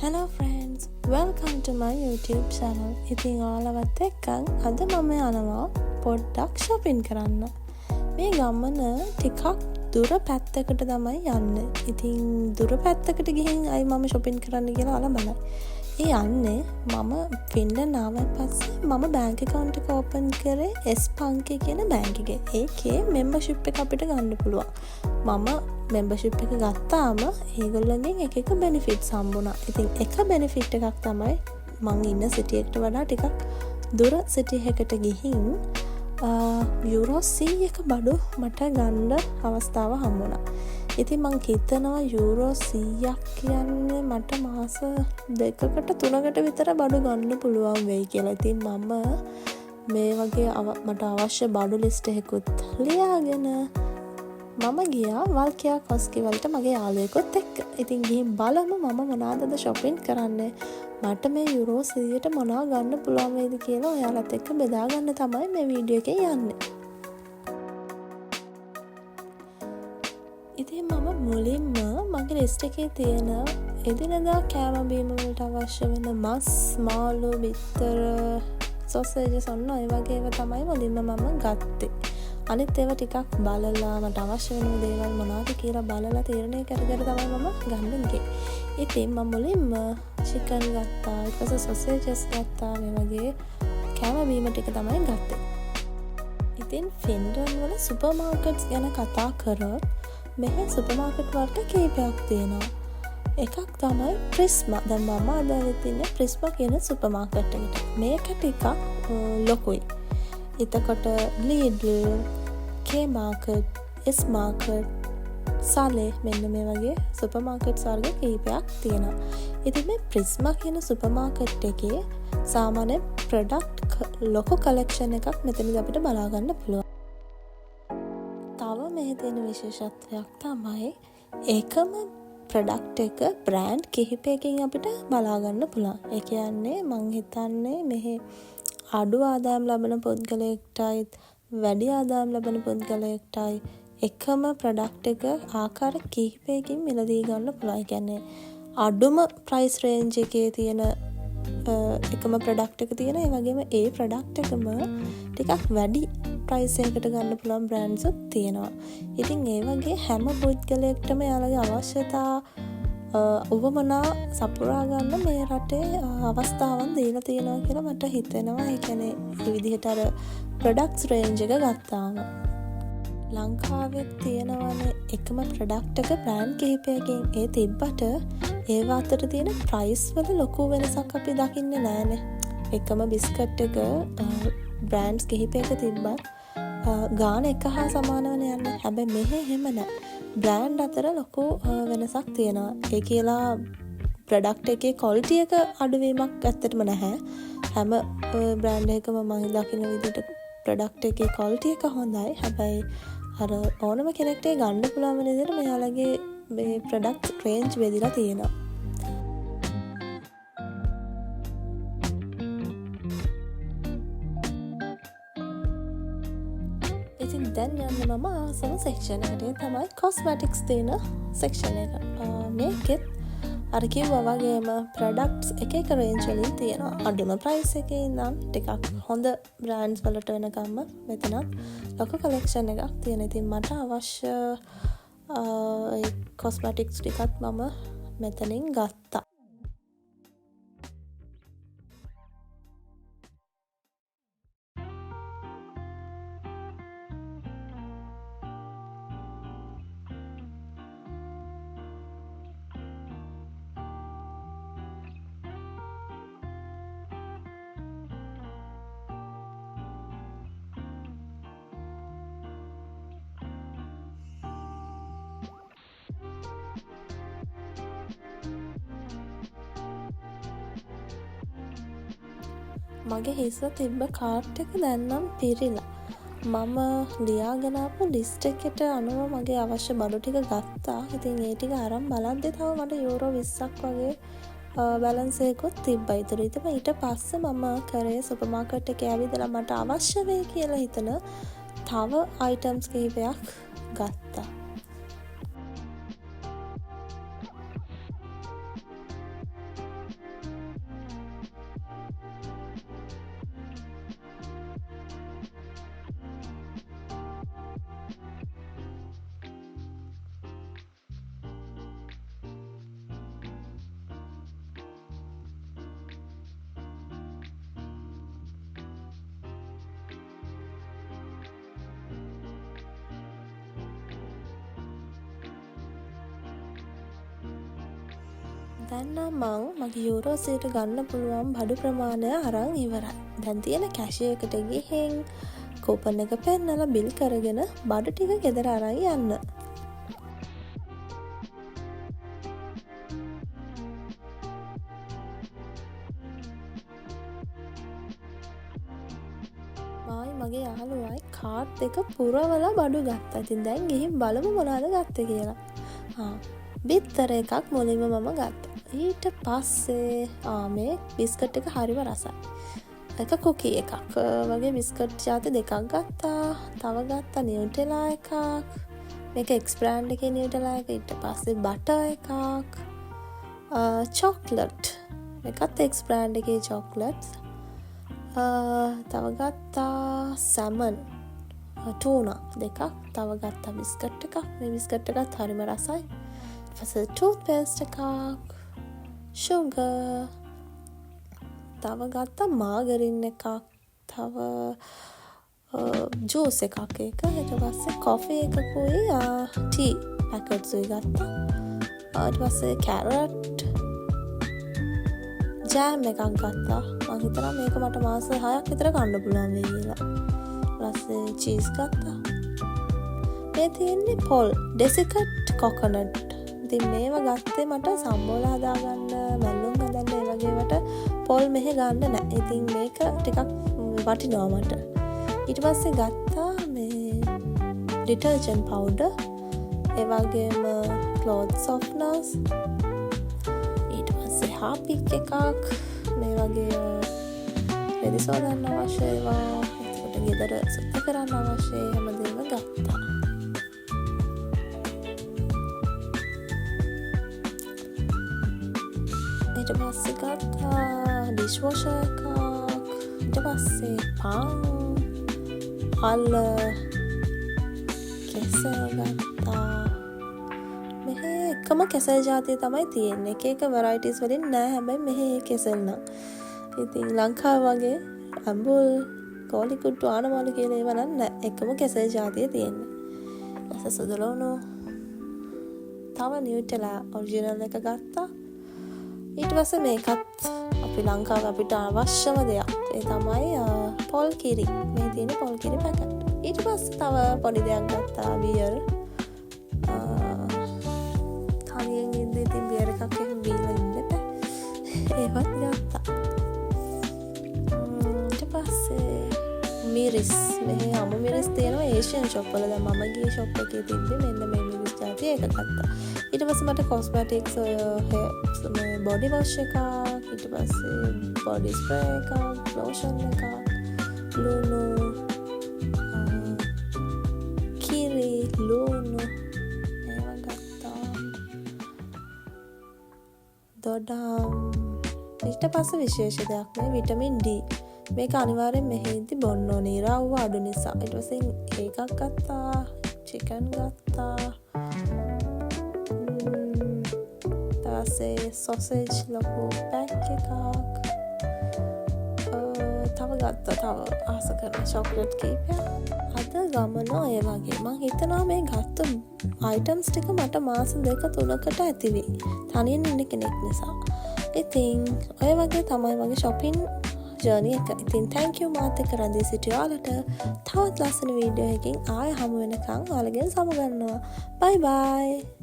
Hello friends, welcome to my YouTube channel. ඉතින් ඔයාලවත් එක්කන් අද මම යනවා පොඩ්ඩක් shopping කරන්න. මේ ගමන ටිකක් දුර පැත්තකට තමයි යන්නේ. ඉතින් දුර පැත්තකට ගිහින් අයි මම shopping කරන්න කියලා ඔයාලා බලන්න. ඒ යන්නේ මම ෆින්ලන්ඩ් ආවන් පස්සේ මම bank account එක open කරේ S-Bank කියන bank එකේ. ඒකේ membership එක අපිට ගන්න පුළුවන්. මම membership එක ගත්තාම ඒගොල්ලන්ගෙන් එක benefits හම්බුණා. ඉතින් එක benefit එකක් තමයි මං ඉන්න city එකට වඩා ටිකක් දුර city එකකට ගිහින් euro 100ක බඩු මට ගන්න අවස්ථාව හම්බුණා. ඉතින් මං හිතනවා euro 100ක් කියන්නේ මට මාස 2කට 3කට විතර බඩු ගන්න පුළුවන් වෙයි කියලා. ඉතින් මම මේ වගේ මට අවශ්‍ය බඩු ලිස්ට් එකකුත් ලියාගෙන මම ගියා වල්කියා කොස්කි වලට මගේ යාළුවෙකුත් එක්ක. ඉතින් ගිහින් බලමු මම මොනවද shopping කරන්නේ. මට මේ euro 100ට මොනවා ගන්න පුළුවන් වේද කියලා ඔයාලත් එක්ක බෙදා ගන්න තමයි මේ වීඩියෝ එකේ යන්නේ. ඉතින් මම මුලින්ම මගේ ලිස්ට් එකේ තියෙන එදිනෙදා කෑම බීම වලට අවශ්‍ය වෙන මස්, මාළු, බිත්තර, සොසේජස් ඔන්න ඔය වගේ ඒවා තමයි මුලින්ම මම ගත්තේ. අනිත් ඒවා ටිකක් බලලා මට අවශ්‍ය වෙන දේවල් මොනවද කියලා බලලා තීරණය කරගෙන තමයි මම ගන්න ගියේ. ඉතින් මම මුලින්ම chicken ගත්තා, ඊට පස්සේ sausages ගත්තා, මේ වගේ කෑම බීම ටික තමයි ගත්තේ. ඉතින් ෆින්ලන්ඩ් වල සුපර් මාකට්ස් ගැන කතා කරොත් මෙහි සුපර් මාකට් වර්ග කීපයක් තියෙනවා. එකක් තමයි Prisma. දැන් මම අද ඉන්නේ Prisma කියන සුපර් මාකට් එකට. මේක ටිකක් ලොකුයි. එතකොට Lidl, K-Market, S-Market, Sale මෙන්න මේ වගේ සුපර් මාකට්ස් වර්ග කීපයක් තියෙනවා. ඉතින් මේ Prisma කියන සුපර් මාකට් එකේ සාමාන්‍ය ප්‍රොඩක්ට් ලොකු කලෙක්ෂන් එකක් මෙතනදී අපිට බලා ගන්න පුළුවන්. තව මෙහි තියෙන විශේෂත්වයක් තමයි එකම ප්‍රොඩක්ට් එක බ්‍රෑන්ඩ් කිහිපයකින් අපිට බලා ගන්න පුළුවන්. ඒ කියන්නේ මං හිතන්නේ මෙහි අඩු ආදායම් ලබන පුද්ගලයෙක්ටයි වැඩි ආදායම් ලබන පුද්ගලයෙක්ටයි එකම ප්‍රොඩක්ට් එක ආකාර කිහිපයකින් මිලදී ගන්න පුළුවන්. ඒ කියන්නේ අඩුම ප්‍රයිස් රේන්ජ් එකේ තියෙන එකම ප්‍රොඩක්ට් එක තියෙන, ඒ වගේම ඒ ප්‍රොඩක්ට් එකම ටිකක් වැඩි ප්‍රයිස් එකකට ගන්න පුළුවන් බ්‍රෑන්ඩ්ස් උත් තියෙනවා. ඉතින් ඒ වගේ හැම පුද්ගලයෙක්ටම යාළගේ අවශ්‍යතා උවමනා සපුරා ගන්න මේ රටේ අවස්ථාවන් දීලා තියෙනවා කියලා මට හිතෙනවා. ඒ කියන්නේ මේ විදිහට අර ප්‍රොඩක්ට්ස් රේන්ජ් එක ගත්තාම ලංකාවේ තියෙනවනේ එකම ප්‍රොඩක්ට් එක බ්‍රෑන්ඩ් කිහිපයකින් ඒ තිබ්බට ඒවා අතර තියෙන ප්‍රයිස් වල ලොකු වෙනසක් අපි දකින්නේ නැහැනේ. එකම බිස්කට් එක බ්‍රෑන්ඩ්ස් කිහිපයක තිබ්බත් ගාන එක හා සමානවනේ යන්නේ. හැබැයි මෙහෙ එහෙම නැහැ. බ්‍රෑන්ඩ් අතර ලොකු වෙනසක් තියෙනවා. ඒ කියලා ප්‍රොඩක්ට් එකේ ක්වොලිටි එක අඩුවීමක් ඇත්තටම නැහැ. හැම බ්‍රෑන්ඩ් එකම මම දකින විදිහට ප්‍රොඩක්ට් එකේ ක්වොලිටි එක හොඳයි. හැබැයි අර ඕනම කෙනෙක්ට ගන්න පුළුවන් වෙන විදිහට මෙයාලගේ මේ ප්‍රොඩක්ට් රේන්ජ් බෙදලා තියෙනවා. ඉතින් දැන් යන්නේ මම ආසම සෙක්ෂන් එකට. ඒ තමයි කොස්මැටික්ස් තියෙන සෙක්ෂන් එක. මේකෙත් අර කිව්වා වගේම ප්‍රොඩක්ට්ස් එක එක රේන්ජ් වලින් තියෙනවා. අඩුම ප්‍රයිස් එකේ ඉඳන් ටිකක් හොඳ බ්‍රෑන්ඩ්ස් වලට වෙනකම්ම මෙතන ලොකු කලෙක්ෂන් එකක් තියෙන. ඉතින් මට අවශ්‍ය ඒ කොස්මැටික්ස් ටිකත් මම මෙතනින් ගත්තා. මගේ හිස තිබ්බ කාර්ට් එක දැන් නම් පිරිලා. මම ලියාගෙන ආපු ලිස්ට් එකට අනුව මගේ අවශ්‍ය බඩු ටික ගත්තා. ඉතින් ඒ ටික අරන් බලද්දී තව මට යූරෝ 20ක් වගේ බැලන්ස් එකකුත් තිබ්බා. ඊට පස්සේ මම කරේ සුපර් මාකට් එකේ ඇවිදලා මට අවශ්‍ය වෙයි කියලා හිතන තව අයිටම්ස් කිහිපයක් ගත්තා. දැන් නම් මං මගේ යූරෝ 100ට ගන්න පුළුවන් බඩු ප්‍රමාණය අරන් ඉවරයි. දැන් තියෙන කැෂියර් එකට ගිහින් කූපන් එක පෙන්නලා බිල් කරගෙන බඩු ටික ගෙදර අරන් යන්න. මගේ යාළුවයි කාඩ් එක පුරවලා බඩු ගත්තා. ඉතින් දැන් ගිහින් බලමු මොනවද ගත්තේ කියලා. බිත්තර එකක් මුලින්ම මම ගත්තා. ඊට පස්සේ මේ බිස්කට් එක හරිම රසයි. එක කුකී එකක් වගේ බිස්කට් ජාති දෙකක් ගත්තා. තව ගත්තා නියුටෙලා එකක්. මේක එක්ස් බ්‍රෑන්ඩ් එකේ නියුටෙලා එක. ඊට පස්සේ බටර් එකක්. චොක්ලට්. මේකත් එක්ස් බ්‍රෑන්ඩ් එකේ චොක්ලට්ස්. තව ගත්තා සැමන් ටූනා දෙකක්. තව ගත්තා බිස්කට් එකක්. මේ බිස්කට් එකත් හරිම රසයි. ඊපස්සේ ටූත් පේස්ට් එකක්, sugar. තව ගත්තා මාගරින් එකක්. තව ජූස් එකක් එක. ඊට පස්සේ කොෆි එකකුයි ටී පැකට්ස් උයි ගත්තා. ඊට පස්සේ කැරට් ජෑම් එකක් ගත්තා. මං හිතනවා මේක මට මාස 6ක් විතර කන්න පුළුවන් වෙයි කියලා. ඊපස්සේ චීස් ගත්තා. මේ තියෙන්නේ පොල් ඩෙසිකට් කොකොනට්. ඉතින් මේවා ගත්තේ මට සම්බෝල හදාගන්න, මැල්ලුම් හදන්න ඒ වගේවට පොල් මෙහෙ ගන්න නැහැ. ඉතින් මේක ටිකක් වටිනවා මට. ඊට පස්සේ ගත්තා මේ ඩිටර්ජන්ට් පවුඩර්, ඒ වගේම ක්ලොත් සොෆ්ටනර්ස්. ඊට පස්සේ හාපික් එකක්, මේ වගේ රෙදි සෝදන්න අවශ්‍ය ඒවා, එතකොට ගෙදර සුද්ධ කරන්න අවශ්‍ය හැමදේම ගත්තා. ඊට පස්සේ ගත්තා ඩිෂ්වොෂර් එකක්. ඊට පස්සේ පාන්, හල්ල, කෙසෙල් ගත්තා. මෙහෙ එකම කෙසෙල් ජාතිය තමයි තියෙන්නේ. එක එක වෙරයිටිස් වලින් නෑ. හැබැයි මෙහෙ කෙසෙල් නම් ඉතින් ලංකාව වගේ අඹුල්, කෝලිකුට්ටු, ආනමාලු කියලා ඒවා නම් නෑ. එකම කෙසෙල් ජාතිය තියෙන්නේ. ඊට සුදුලෝනු, තව නියුටෙලා ඔරිජිනල් එක ගත්තා. ඊට පස්සේ මේකත් අපි ලංකාවේ අපිට අවශ්‍යම දෙයක්. ඒ තමයි පොල් කිරි. මේ තියෙන පොල් කිරි පැකට්. ඊට පස්සේ තව පොඩි දෙයක් ගත්තා බියර්. තනියෙන් ඉඳි ඉතින් බියර් එකක් එහෙම බීලා ඉන්න බෑ. ඒවත් ගත්තා. ඊට පස්සේ මිරිස්. මෙහි අමු මිරිස් තියෙනවා ඒෂියන් ෂොප් වල. දැන් මම ගියේ ෂොප් එකේ තිබ්බේ මෙන්න මේ මිරිස් ජාතිය එක ගත්තා. ඊට පස්සේ මට කොස්මැටික්ස් මේ බොඩි වොෂ් එකක්, ඊට පස්සේ බොඩි ස්ප්‍රේ එකක්, ලෝෂන් එකක්, ලුණු, කිරි, ලුණු ඒවා ගත්තා. දොඩම්. ඊට පස්සේ විශේෂ දෙයක් මේ විටමින් D. මේක අනිවාර්යෙන් මෙහෙදි බොන්න ඕනේ. ඉරව්ව අඩු නිසා. ඊට පස්සේ ඒකක් ගත්තා. චිකන් ගත්තා. සොසේජ් ලොකු පැක් එකක්. තව ගත්තා තව ආස කරන චොක්ලට් කීපයක්. අද ගමන ඔය වගේ. මං හිතනවා මේ ගත්ත අයිටම්ස් ටික මට මාස 2-3කට ඇති වෙයි. තනියෙන් ඉන්න කෙනෙක් නිසා. ඉතින් ඔය වගේ තමයි මගේ shopping journey එක. ඉතින් thank you මාත් එක්ක රැඳී සිටිය ඔයාලට. තවත් ලස්සන වීඩියෝ එකකින් ආයෙ හමු වෙනකන් ඔයාලගෙන් සමු ගන්නවා. bye bye.